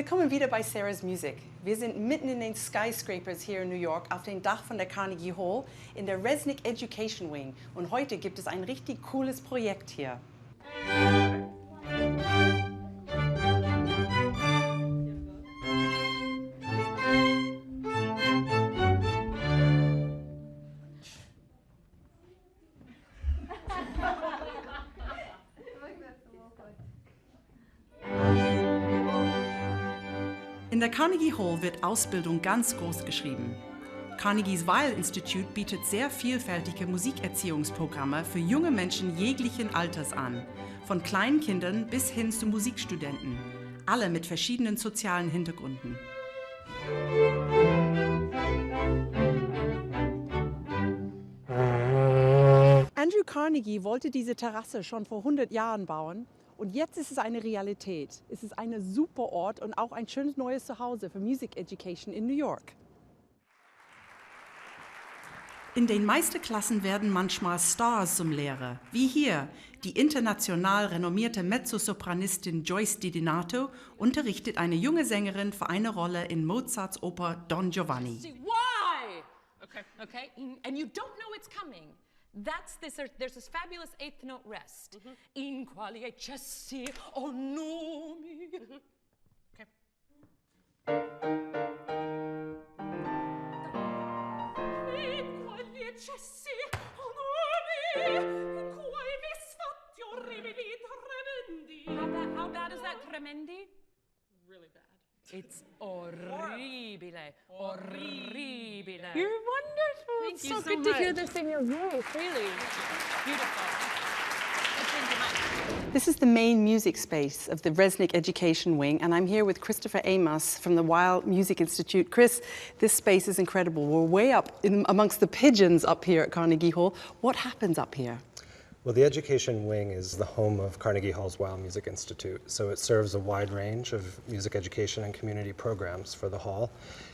Willkommen wieder bei Sarah's Music. Wir sind mitten in den Skyscrapers hier in New York auf dem Dach von der Carnegie Hall in der Resnick Education Wing. Und heute gibt es ein richtig cooles Projekt hier. In der Carnegie Hall wird Ausbildung ganz groß geschrieben. Carnegies Weil Institut bietet sehr vielfältige Musikerziehungsprogramme für junge Menschen jeglichen Alters an, von kleinen Kindern bis hin zu Musikstudenten, alle mit verschiedenen sozialen Hintergründen. Andrew Carnegie wollte diese Terrasse schon vor 100 Jahren bauen. Und jetzt ist es eine Realität. Es ist ein super Ort und auch ein schönes neues Zuhause für Music Education in New York. In den meisten Klassen werden manchmal Stars zum Lehrer, wie hier. Die international renommierte Mezzosopranistin Joyce Di Donato unterrichtet eine junge Sängerin für eine Rolle in Mozarts Oper Don Giovanni. Why? Okay, and you don't know it's coming. There's this fabulous eighth note rest. In quali eccessi o numi. Okay. In quali eccessi o numi. In quali misfatti orribili tremendi. How bad is that, tremendi? Really bad. It's orribile. Orribile. You're wonderful. Thank you so good to hear this in your voice, really. Beautiful. This is the main music space of the Resnick Education Wing, and I'm here with Christopher Amos from the Weil Music Institute. Chris, this space is incredible. We're way up amongst the pigeons up here at Carnegie Hall. What happens up here? Well, the Education Wing is the home of Carnegie Hall's Weil Music Institute, so it serves a wide range of music education and community programs for the hall.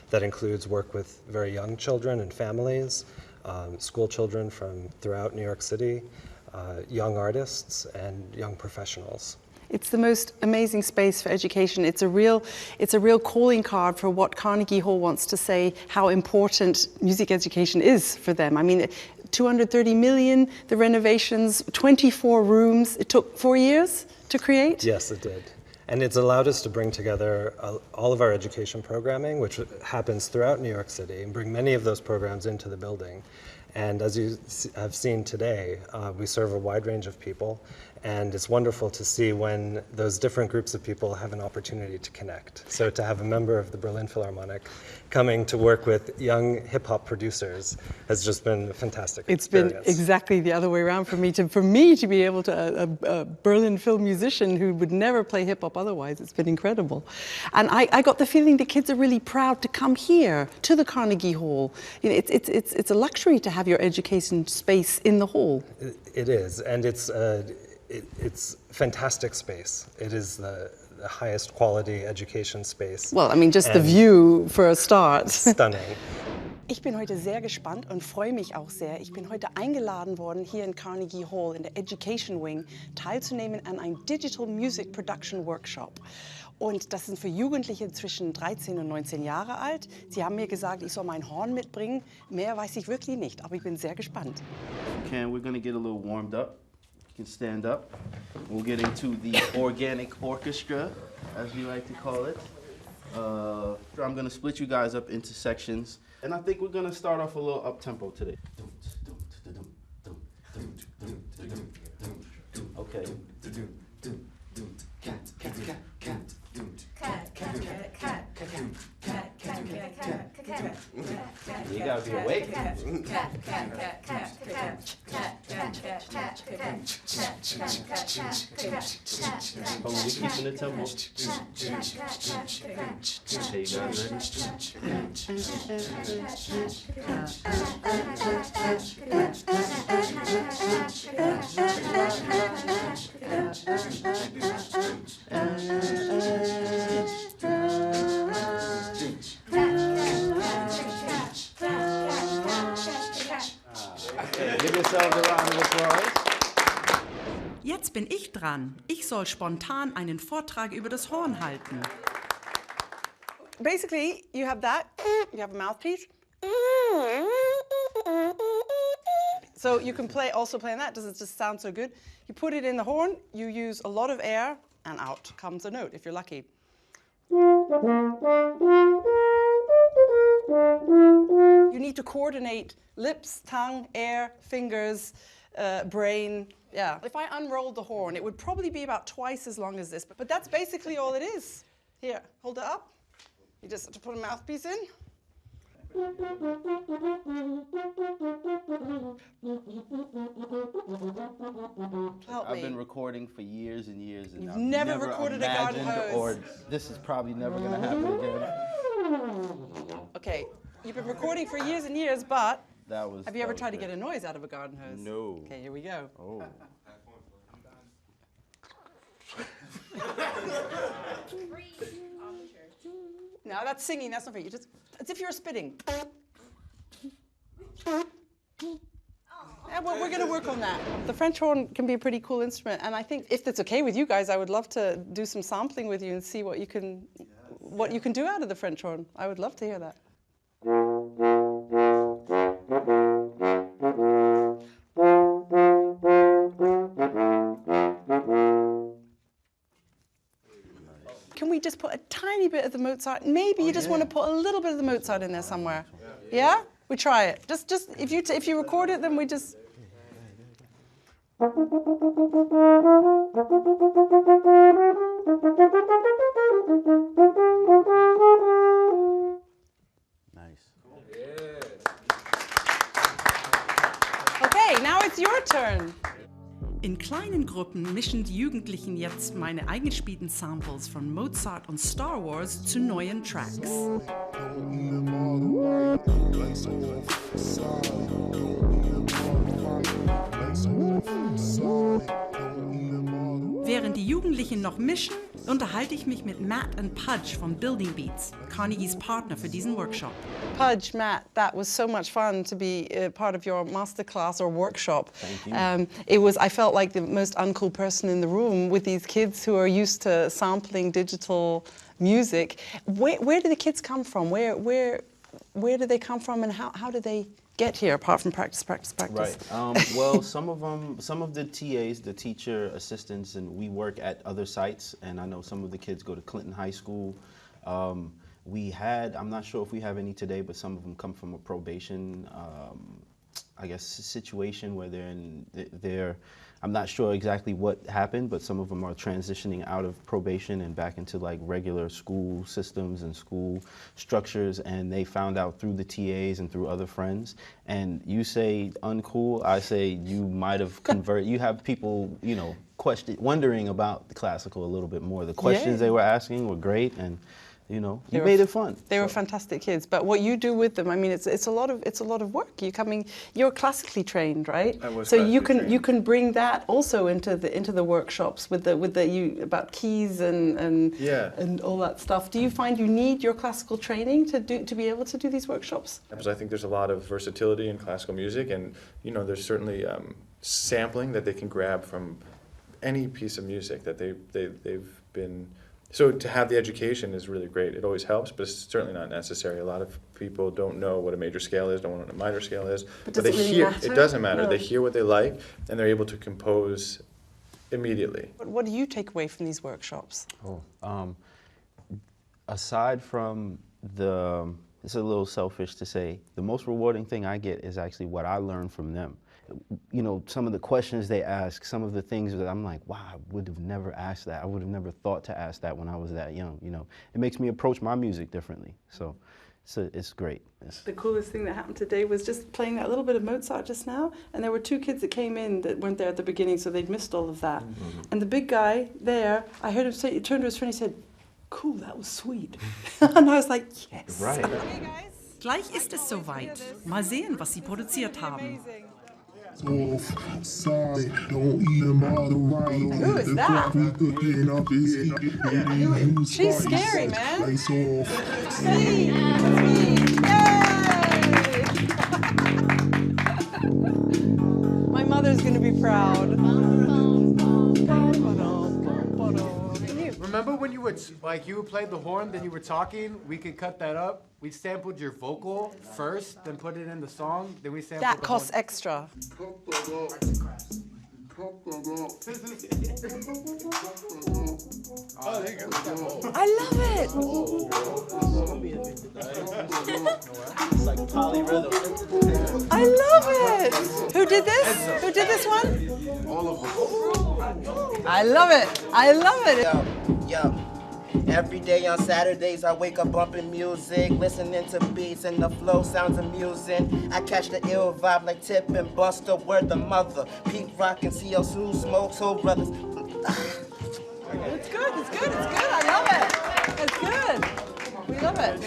That includes work with very young children and families, school children from throughout New York City, young artists, and young professionals. It's the most amazing space for education. It's a real calling card for what Carnegie Hall wants to say, how important music education is for them. I mean, 230 million, the renovations, 24 rooms. It took 4 years to create? Yes, it did. And it's allowed us to bring together all of our education programming, which happens throughout New York City, and bring many of those programs into the building. And as you have seen today, we serve a wide range of people, and it's wonderful to see when those different groups of people have an opportunity to connect. So to have a member of the Berlin Philharmonic coming to work with young hip-hop producers has just been a fantastic experience. It's been exactly the other way around for me to be able to, a Berlin film musician who would never play hip-hop otherwise. It's been incredible. And I got the feeling the kids are really proud to come here to the Carnegie Hall. You know, it's a luxury to have your education space in the hall. It is, and it's fantastic space. It is the highest quality education space. Well, I mean, just the view for a start. Stunning. Ich bin heute sehr gespannt und freue mich auch sehr. Ich bin heute eingeladen worden, hier in Carnegie Hall in der Education Wing teilzunehmen an einem Digital Music Production Workshop. Und das sind für Jugendliche zwischen 13 und 19 Jahre alt. Sie haben mir gesagt, ich soll mein Horn mitbringen. Mehr weiß ich wirklich nicht, aber ich bin sehr gespannt. Okay, we're gonna get a little warmed up. You can stand up. We'll get into the organic orchestra, as we like to call it. I'm gonna split you guys up into sections. And I think we're gonna start off a little up-tempo today. Okay. You gotta be awake. Oh, we're keeping the tempo. Okay, you guys Give yourselves a round of applause. Jetzt bin ich dran. Ich soll spontan einen Vortrag über das Horn halten. basically, you have that, you have a mouthpiece. So you can also play on that. Does it just sound so good? You put it in the horn, you use a lot of air, and out comes a note, if you're lucky. You need to coordinate lips, tongue, air, fingers, brain. Yeah. If I unrolled the horn, it would probably be about twice as long as this. But that's basically all it is. Here, hold it up. You just have to put a mouthpiece in. Help I've me. been recording for years and years, and You've I've never recorded a garden imagined, hose. or this is probably never going to happen again. Okay, you've been recording for years and years, but have you ever tried to good. get a noise out of a garden hose? No. Okay, here we go. Oh. No, that's singing, that's not for you. Just, as if you're spitting. Yeah, well, we're going to work on that. The French horn can be a pretty cool instrument, and I think if it's okay with you guys, I would love to do some sampling with you and see what you can do out of the French horn. I would love to hear that. Can we just put a tiny bit of the Mozart? Maybe you just want to put a little bit of the Mozart in there somewhere. Yeah? We try it. Just if you record it, then we just. Nice. Okay, now it's your turn. In kleinen Gruppen mischen die Jugendlichen jetzt meine eingespielten Samples von Mozart und Star Wars zu neuen Tracks. Während die Jugendlichen noch mischen, unterhalte ich mich mit Matt und Pudge von Building Beats, Carnegie's Partner für diesen Workshop. Pudge, Matt, that was so much fun to be part of your masterclass or workshop. Thank you. I felt like the most uncool person in the room with these kids who are used to sampling digital music. Where do the kids come from? Where do they come from, and how do they get here apart from practice? Right. Well, some of the TAs, the teacher assistants, and we work at other sites, and I know some of the kids go to Clinton High School. I'm not sure if we have any today, but some of them come from a probation, I guess, situation where they're I'm not sure exactly what happened, but some of them are transitioning out of probation and back into like regular school systems and school structures, and they found out through the TAs and through other friends. And you say uncool, I say you might have converted. You have people, wondering about the classical a little bit more. The questions they were asking were great, and you made it fun. They were fantastic kids. But what you do with them, I mean, it's a lot of work. You're classically trained, right? I was so classically you can bring that also into the workshops with about keys and all that stuff. Do you find you need your classical training to be able to do these workshops? Because I think there's a lot of versatility in classical music, and there's certainly sampling that they can grab from any piece of music that they've been. So to have the education is really great. It always helps, but it's certainly not necessary. A lot of people don't know what a major scale is, don't know what a minor scale is. But does it really matter? It doesn't matter. No. They hear what they like, and they're able to compose immediately. What do you take away from these workshops? Aside from it's a little selfish to say, the most rewarding thing I get is actually what I learn from them. Some of the questions they ask, some of the things that I'm like, wow, I would have never asked that. I would have never thought to ask that when I was that young. It makes me approach my music differently. So it's great. The coolest thing that happened today was just playing that little bit of Mozart just now, and there were two kids that came in that weren't there at the beginning, so they'd missed all of that. Mm-hmm. And the big guy there, I heard him say, he turned to his friend and he said, cool, that was sweet. And I was like, yes. Right. Hey guys. Gleich ist es soweit. Mal sehen, was sie produziert haben. Who is that? She's scary, man. Sweet. Yay! My mother's gonna be proud. Remember when you would, like, you played the horn, then you were talking? We could cut that up. We sampled your vocal first, then put it in the song, then we sampled That the costs horn. extra. Oh, there you go. I love it. It's like polyrhythm. I love it. Who did this? Who did this one? All of them. I love it. I love it. Yo, every day on Saturdays I wake up bumping music, listening to beats and the flow sounds amusing. I catch the ill vibe like Tip and Buster, word the mother. Pete Rock and CL Smooth Smoke, Soul Brothers. It's good. It's good. It's good. I love it. It's good. We love it.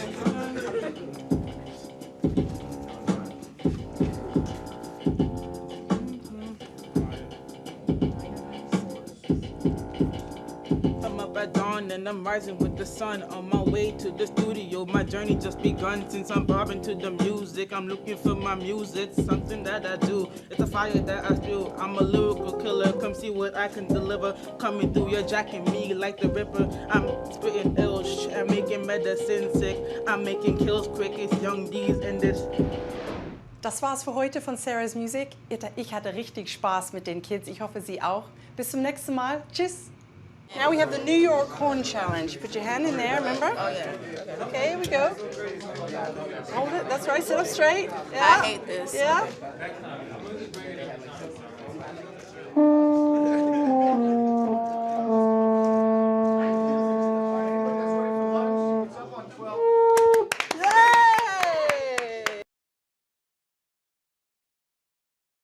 I'm up at dawn and I'm rising with the sun. On my way to the studio, my journey just begun. Since I'm bobbing to the music, I'm looking for my music. Something that I do, it's a fire that I spew. I'm a lyrical killer, come see what I can deliver. Coming through, you're jacking me like the Ripper. I'm spitting ill shit, I'm making medicine sick. I'm making kills quick, it's Young D's in this. Das war's für heute von Sarah's Music. Ich hatte richtig Spaß mit den Kids. Ich hoffe, Sie auch. Bis zum nächsten Mal. Tschüss. Now we have the New York Horn Challenge. Put your hand in there, remember? Oh, yeah. Okay, here we go. Hold it. That's right. Sit up straight. Yeah. I hate this. Yeah.